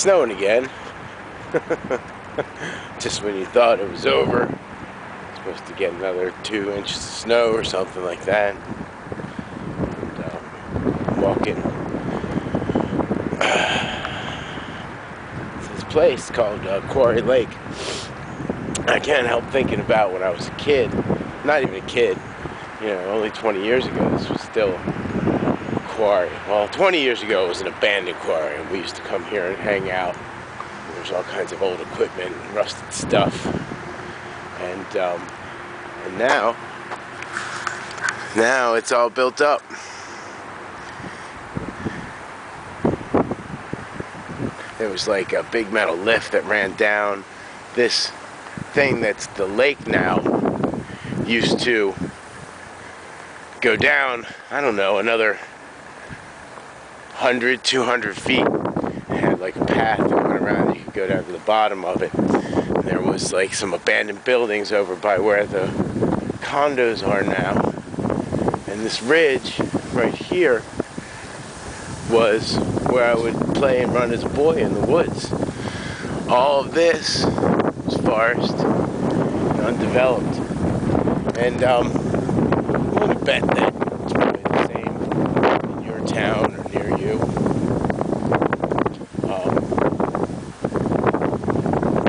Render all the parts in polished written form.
snowing again. Just when you thought it was over, supposed to get another 2 inches of snow or something like that. And, walking to this place called Quarry Lake. I can't help thinking about when I was a kid, not even a kid, you know, only 20 years ago, this was still a quarry. Well, 20 years ago it was an abandoned quarry, and we used to come here and hang out. There's all kinds of old equipment and rusted stuff. And now it's all built up. There was like a big metal lift that ran down. This thing that's the lake now used to go down, I don't know, another 100, 200 feet. It had like a path that went around. You could go down to the bottom of it. And there was like some abandoned buildings over by where the condos are now. And this ridge right here was where I would play and run as a boy in the woods. All of this was forest, undeveloped. And I'm willing to bet that it's probably the same in your town or near you.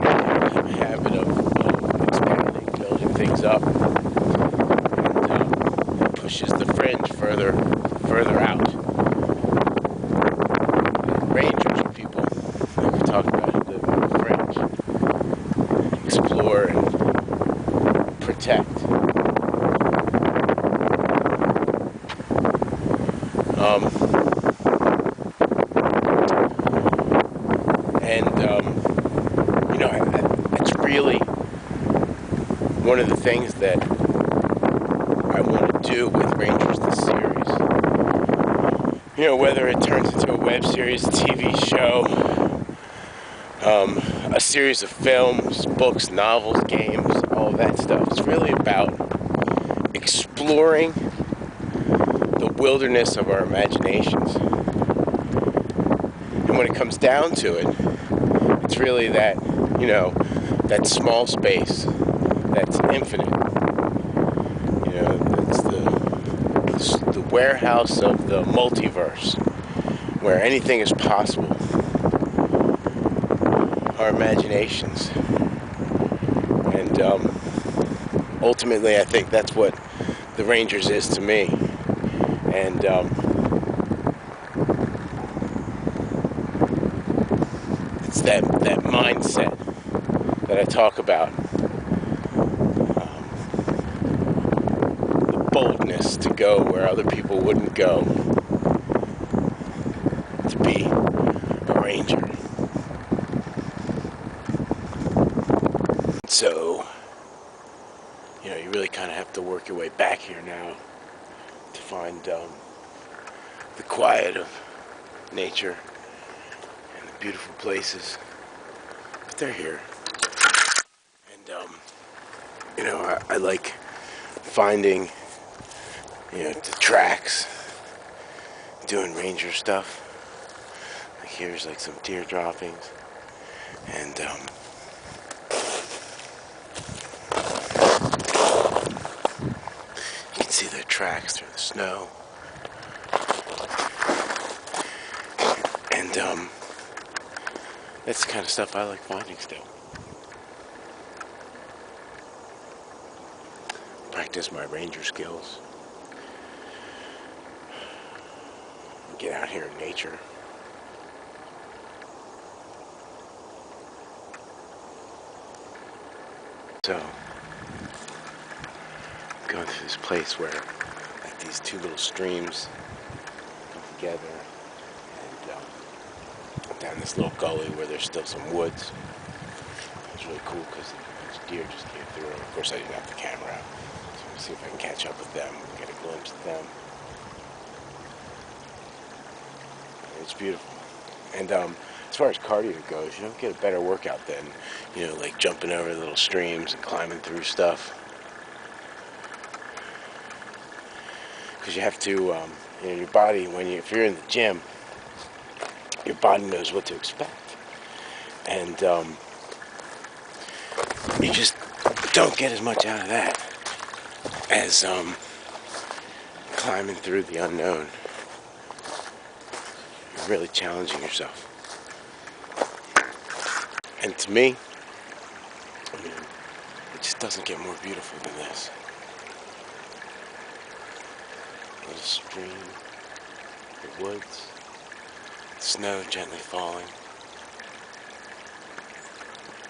I have a habit of expanding, building things up, and it pushes the fringe further out. Rangers are people, like we talked about, live on the fringe, explore and protect. You know, it's really one of the things that I want to do with Rangers this series. You know, whether it turns into a web series, a TV show, a series of films, books, novels, games, all of that stuff. It's really about exploring the wilderness of our imaginations. And when it comes down to it, it's really that, you know, that small space that's infinite. You know, it's the warehouse of the multiverse, where anything is possible. Our imaginations. And ultimately, I think that's what the Rangers is to me. And it's that mindset that I talk about. The boldness to go where other people wouldn't go. To be a Ranger. So, you know, you really kind of have to work your way back here now to find the quiet of nature and the beautiful places. But they're here. And, you know, I like finding, you know, the tracks, doing ranger stuff. Like here's like some deer droppings. And, you can see their tracks through the snow. And that's the kind of stuff I like finding still. Practice my ranger skills. Get out here in nature. So, going through this place where like these two little streams come together, and down this little gully where there's still some woods. It's really cool because these deer just came through. Of course, I didn't have the camera out, so we'll see if I can catch up with them, get a glimpse of them. It's beautiful. And as far as cardio goes, you don't get a better workout than, you know, like jumping over little streams and climbing through stuff. Because you have to, you know, your body, if you're in the gym, your body knows what to expect. And you just don't get as much out of that as climbing through the unknown. You're really challenging yourself. And to me, I mean, it just doesn't get more beautiful than this. A little stream, the woods, snow gently falling.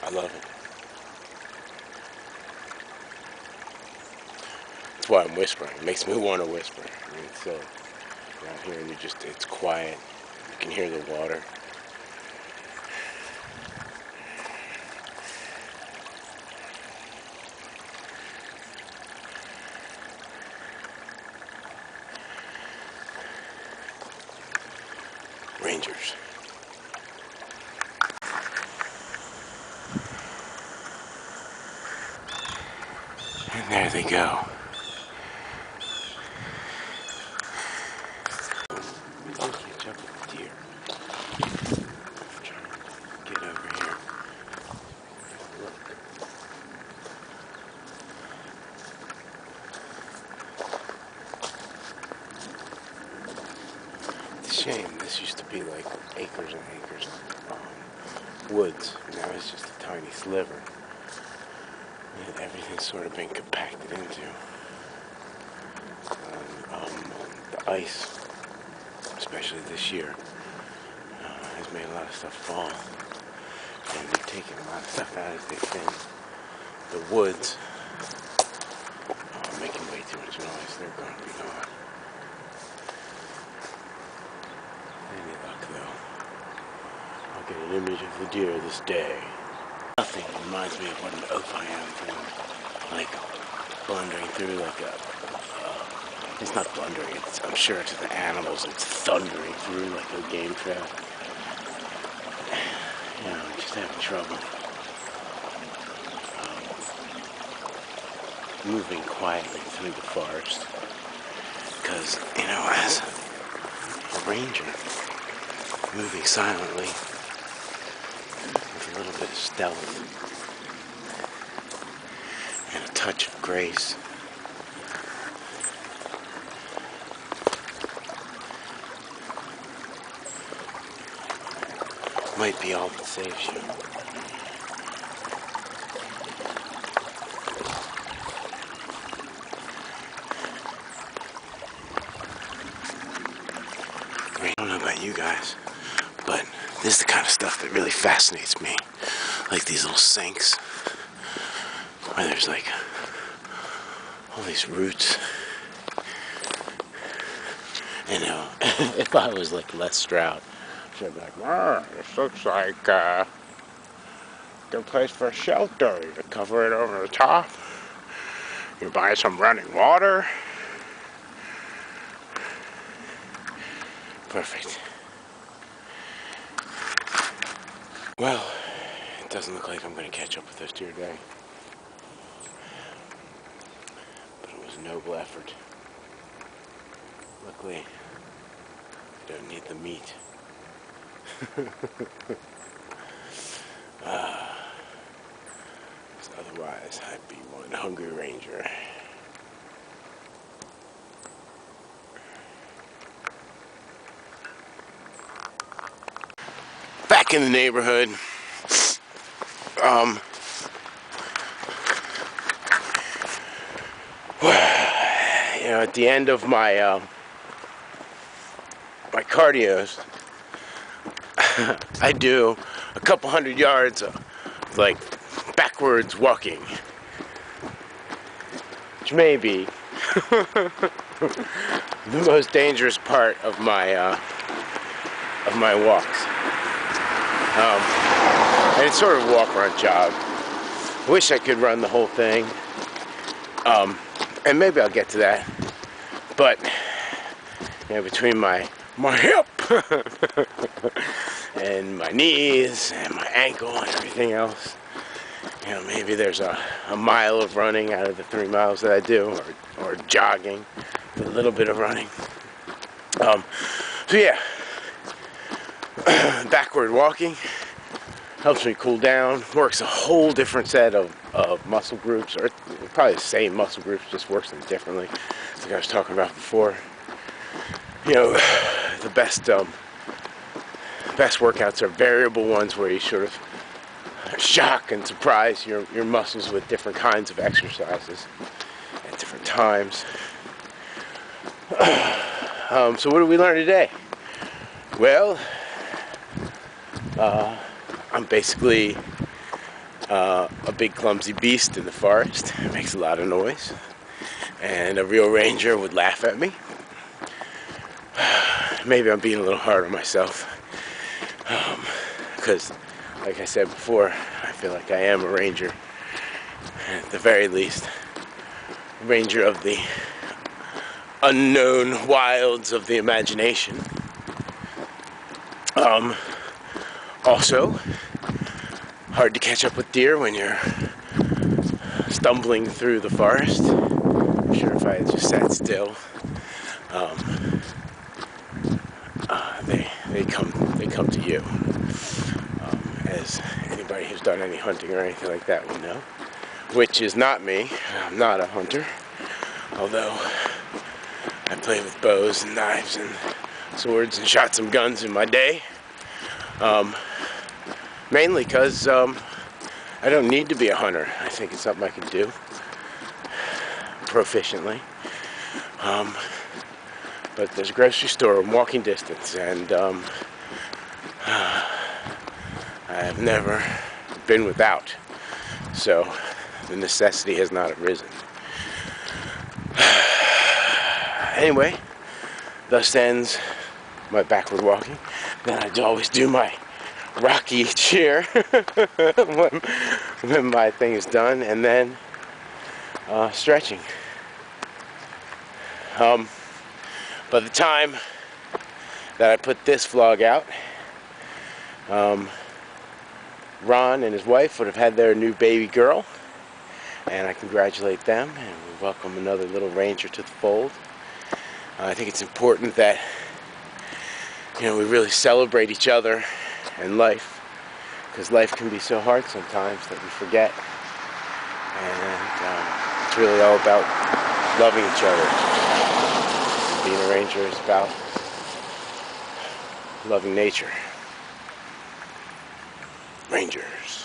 I love it. That's why I'm whispering. It makes me want to whisper. I mean, so you're out here and it's quiet. You can hear the water. Rangers. And there they go. Don't catch up with the deer. I'm trying to get over here. Look. It's a shame. This used to be like acres and acres of woods. Now it's just a tiny sliver. And everything's sort of been compacted into. The ice, especially this year, has made a lot of stuff fall. And they've taken a lot of stuff out as they've been. The woods are making way too much noise. They're going to be gone. Any luck though, I'll get an image of the deer this day. Nothing reminds me of what an oaf I am from, like, blundering through like it's not blundering, I'm sure to the animals, it's thundering through like a game trail. You know, I'm just having trouble moving quietly through the forest. Because, you know, as a ranger, moving silently, a little bit of stealth and a touch of grace. Might be all that saves you. I don't know about you guys, but this is the kind of stuff that really fascinates me. Like these little sinks where there's like all these roots. You know, if I was like Les Stroud, I'd be like, this looks like a good place for a shelter. You can cover it over the top. You buy some running water. Perfect. Well, it doesn't look like I'm going to catch up with this deer today. But it was a noble effort. Luckily, I don't need the meat. Otherwise, I'd be one hungry ranger. Back in the neighborhood. You know, at the end of my my cardios, I do a couple hundred yards of like backwards walking, which may be the most dangerous part of my walks. And it's sort of a walk, run, jog. I wish I could run the whole thing, and maybe I'll get to that. But you know, between my hip and my knees and my ankle and everything else, you know, maybe there's a mile of running out of the 3 miles that I do, or jogging, with a little bit of running. So yeah, backward walking, helps me cool down, works a whole different set of muscle groups, or probably the same muscle groups, just works them differently. Like I was talking about before, you know, the best workouts are variable ones where you sort of shock and surprise your muscles with different kinds of exercises at different times. So what did we learn today? Well, I'm basically a big clumsy beast in the forest. It makes a lot of noise, and a real ranger would laugh at me. Maybe I'm being a little hard on myself, because like I said before, I feel like I am a ranger, at the very least, a ranger of the unknown wilds of the imagination. Also, hard to catch up with deer when you're stumbling through the forest. I'm sure if I had just sat still, they come to you. As anybody who's done any hunting or anything like that will know, which is not me. I'm not a hunter, although I played with bows and knives and swords and shot some guns in my day. Mainly because I don't need to be a hunter. I think it's something I can do proficiently. But there's a grocery store in walking distance, and I have never been without, so the necessity has not arisen. Anyway, thus ends my backward walking. Then I always do my rocky cheer when my thing is done, and then stretching. By the time that I put this vlog out, Ron and his wife would have had their new baby girl, and I congratulate them, and we welcome another little ranger to the fold. I think it's important that, you know, we really celebrate each other and life, because life can be so hard sometimes that we forget, and it's really all about loving each other. Being a ranger is about loving nature. Rangers.